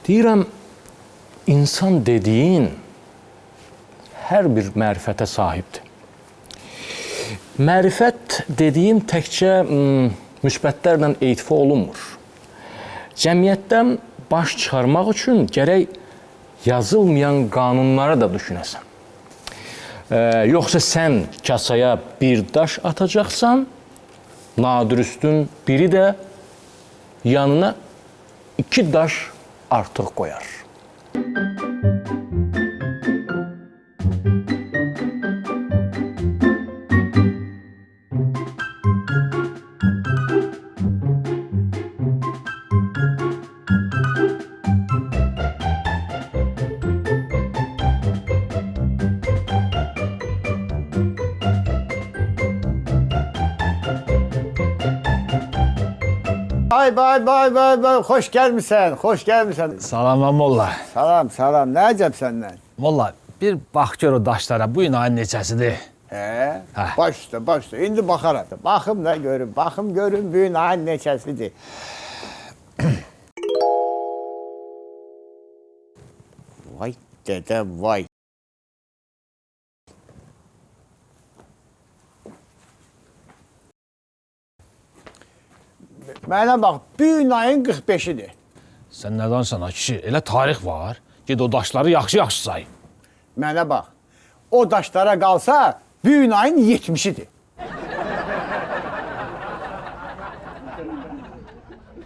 Deyirəm, insan dediyin hər bir mərifətə sahibdir. Mərifət dediyim təkcə müsbətlərlə eytifa olunmur. Cəmiyyətdən baş çıxarmaq üçün gərək yazılmayan qanunlara da düşünəsən. Yoxsa sən kasaya bir daş atacaqsan, nadürüstün biri də yanına 2 daş artıq qoyar. Vay, hoş gelmişsin, hoş gelmişsin. Salam molla. Salam, ne acaba senden? Molla, bir bax gör o daşlara, bu gün ayın neçəsidir? He, Hə. başla, indi baxaram. Baxım da görüm, bu gün ayın neçəsidir. Vay dede, vay. Mənə bax, bu gün ayın 45-idir. Sən nə danırsan ha kişi? Elə tarix var. Ged o daşları yaxşı say. Mənə bax, o daşlara qalsa, bu gün ayın 70-idir.